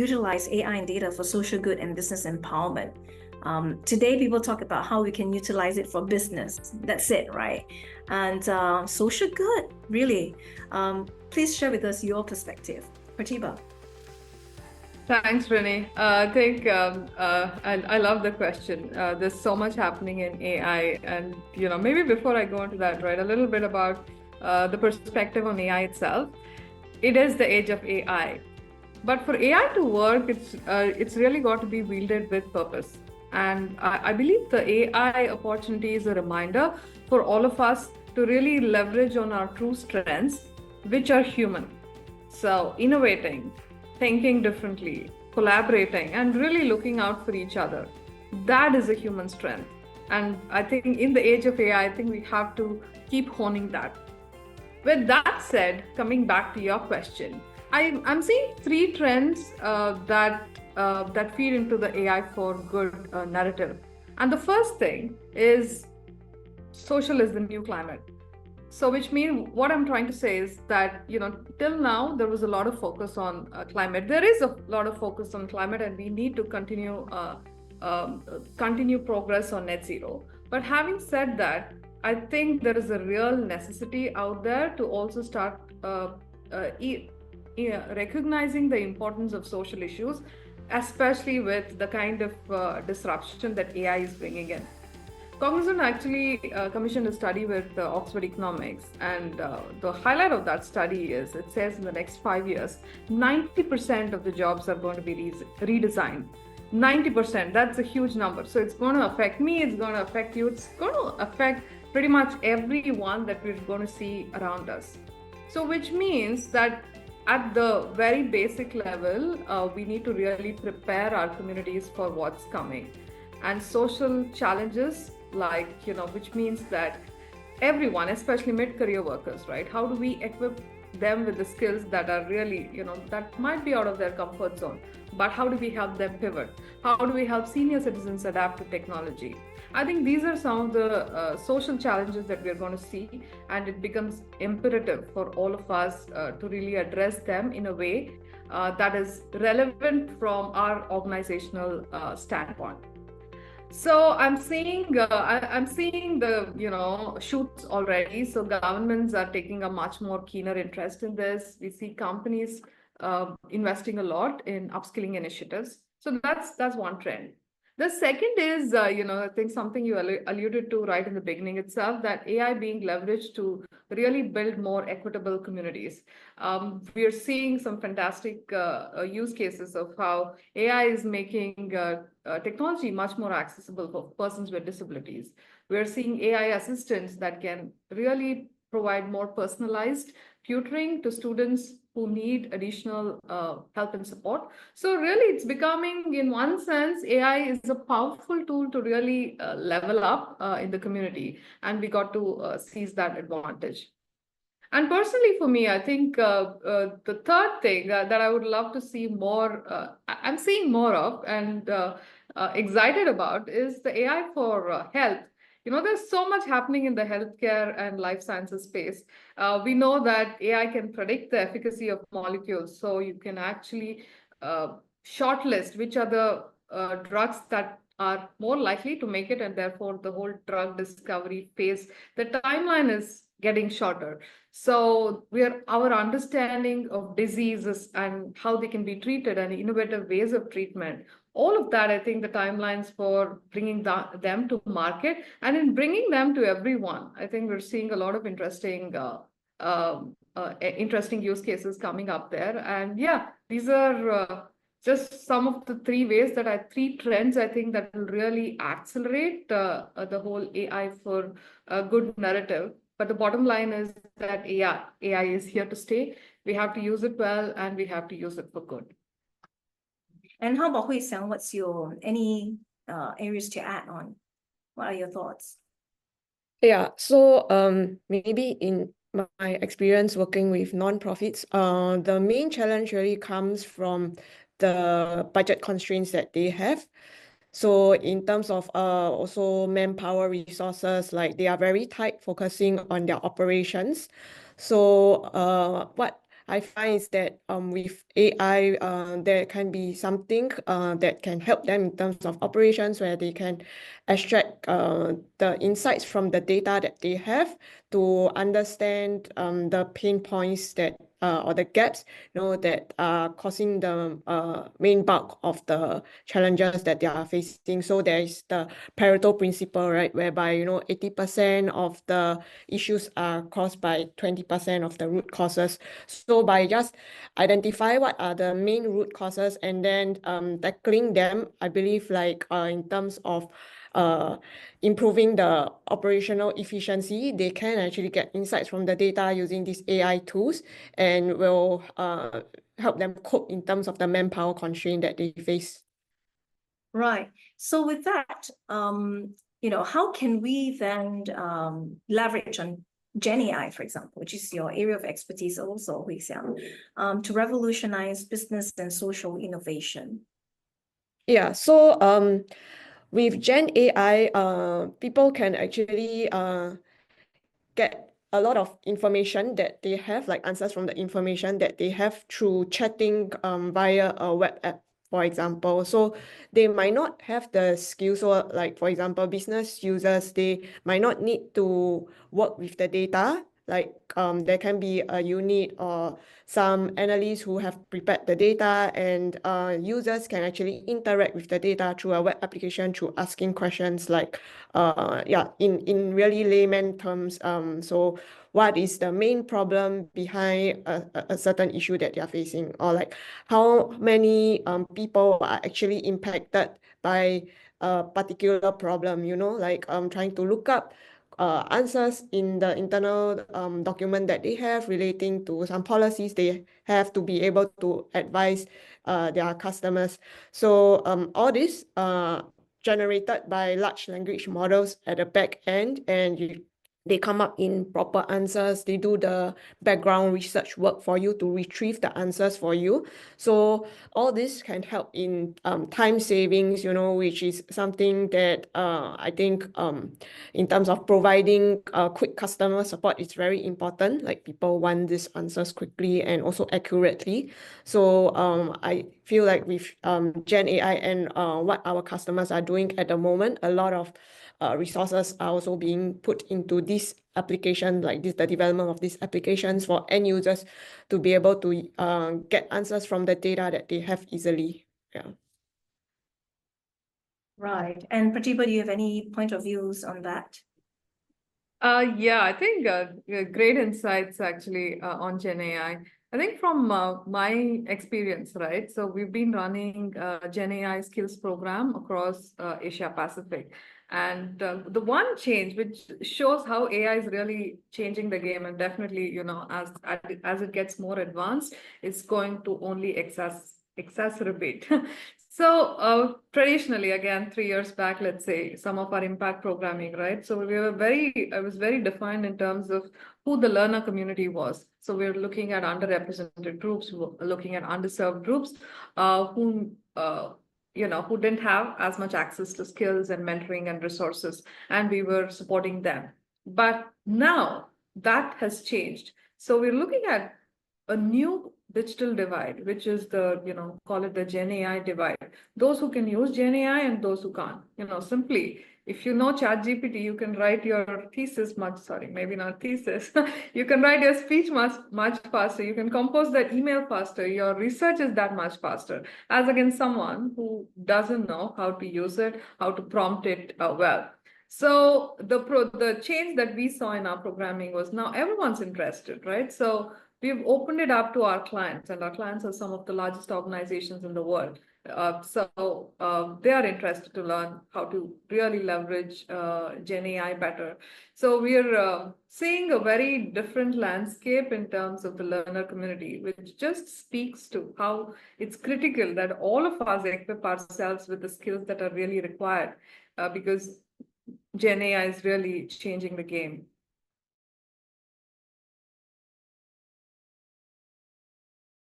utilize AI and data for social good and business empowerment. Today, people talk about how we can utilize it for business. That's it, right? And social good, really. Please share with us your perspective. Pratibha. Thanks, Renee. I think I love the question. There's so much happening in AI, and maybe before I go into that, right, a little bit about the perspective on AI itself. It is the age of AI, but for AI to work, it's really got to be wielded with purpose. And I believe the AI opportunity is a reminder for all of us to really leverage on our true strengths, which are human. So innovating, thinking differently, collaborating, and really looking out for each other. That is a human strength. And I think in the age of AI, I think we have to keep honing that. With that said, coming back to your question, I'm seeing three trends that feed into the AI for good narrative. And the first thing is social is the new climate. So which means what I'm trying to say is that, till now, there was a lot of focus on climate. There is a lot of focus on climate, and we need to continue progress on net zero. But having said that, I think there is a real necessity out there to also start recognizing the importance of social issues, especially with the kind of disruption that AI is bringing in. Cognizant actually commissioned a study with Oxford Economics, and the highlight of that study is it says in the next 5 years, 90% of the jobs are going to be redesigned. 90%, that's a huge number. So it's going to affect me, it's going to affect you, it's going to affect pretty much everyone that we're going to see around us. So which means that at the very basic level, we need to really prepare our communities for what's coming. And social challenges, which means that everyone, especially mid-career workers, right? How do we equip them with the skills that are really, that might be out of their comfort zone, but how do we help them pivot? How do we help senior citizens adapt to technology? I think these are some of the social challenges that we're going to see, and it becomes imperative for all of us to really address them in a way that is relevant from our organizational standpoint. So I'm seeing the shoots already. So governments are taking a much more keener interest in this. We see companies investing a lot in upskilling initiatives. So that's one trend. The second is, I think something you alluded to right in the beginning itself, that AI being leveraged to really build more equitable communities. We are seeing some fantastic use cases of how AI is making technology much more accessible for persons with disabilities. We're seeing AI assistants that can really provide more personalized tutoring to students who need additional help and support. So really, it's becoming, in one sense, AI is a powerful tool to really level up in the community, and we got to seize that advantage. And personally, for me, I think the third thing that I would love to see more, I'm seeing more of and excited about is the AI for health. There's so much happening in the healthcare and life sciences space. We know that AI can predict the efficacy of molecules, so you can actually shortlist which are the drugs that are more likely to make it, and therefore the whole drug discovery phase, the timeline is getting shorter. So our understanding of diseases and how they can be treated and innovative ways of treatment, all of that, I think the timelines for bringing them to market and in bringing them to everyone, I think we're seeing a lot of interesting use cases coming up there. And yeah, these are just some of the three trends I think that will really accelerate the whole AI for a good narrative. But the bottom line is that AI is here to stay. We have to use it well, and we have to use it for good. And how about Hui Xiang? What's any areas to add on? What are your thoughts? Yeah, so maybe in my experience working with nonprofits, the main challenge really comes from the budget constraints that they have. So in terms of also manpower resources, they are very tight, focusing on their operations. So what I find is that with AI, there can be something that can help them in terms of operations where they can extract the insights from the data that they have to understand the pain points that or the gaps, that are causing the main bulk of the challenges that they are facing. So there is the Pareto principle, right, whereby 80% of the issues are caused by 20% of the root causes. So by just identify what are the main root causes and then tackling them, I believe like in terms of improving the operational efficiency, they can actually get insights from the data using these AI tools and will help them cope in terms of the manpower constraint that they face. Right. So with that, how can we then leverage on Gen AI, for example, which is your area of expertise also, Hui Xiang, to revolutionize business and social innovation? Yeah, so with Gen AI, people can actually get a lot of information that they have, like answers from the information that they have through chatting via a web app, for example. So they might not have the skills, or like, for example, business users, they might not need to work with the data. Like there can be a unit or some analysts who have prepared the data, and users can actually interact with the data through a web application through asking questions like, in really layman terms, so what is the main problem behind a certain issue that they are facing, or like how many people are actually impacted by a particular problem, like trying to look up answers in the internal document that they have relating to some policies they have to be able to advise their customers. So all this generated by large language models at the back end, and they come up in proper answers. They do the background research work for you to retrieve the answers for you. So all this can help in time savings, which is something that I think in terms of providing quick customer support is very important. Like people want these answers quickly and also accurately. So I feel like with Gen AI and what our customers are doing at the moment, a lot of resources are also being put into this application, like the development of these applications for end users to be able to get answers from the data that they have easily. Yeah. Right. And Pratibha, do you have any point of views on that? Yeah, I think great insights actually on Gen AI. I think from my experience, right? So we've been running Gen AI skills program across Asia Pacific. And the one change which shows how AI is really changing the game, and definitely, as it gets more advanced, it's going to only exacerbate. So traditionally, again, 3 years back, let's say, some of our impact programming, right? So I was very defined in terms of who the learner community was. So we're looking at underrepresented groups, looking at underserved groups, who didn't have as much access to skills and mentoring and resources, and we were supporting them. But now that has changed. So we're looking at a new digital divide, which is call it the Gen AI divide. Those who can use Gen AI and those who can't. Simply, if you know ChatGPT, you can write your thesis maybe not thesis. You can write your speech much faster. You can compose that email faster. Your research is that much faster, as against someone who doesn't know how to use it, how to prompt it well. So the change that we saw in our programming was now everyone's interested, right? So we've opened it up to our clients, and our clients are some of the largest organizations in the world. So they are interested to learn how to really leverage Gen AI better. So we're seeing a very different landscape in terms of the learner community, which just speaks to how it's critical that all of us equip ourselves with the skills that are really required, because Gen AI is really changing the game.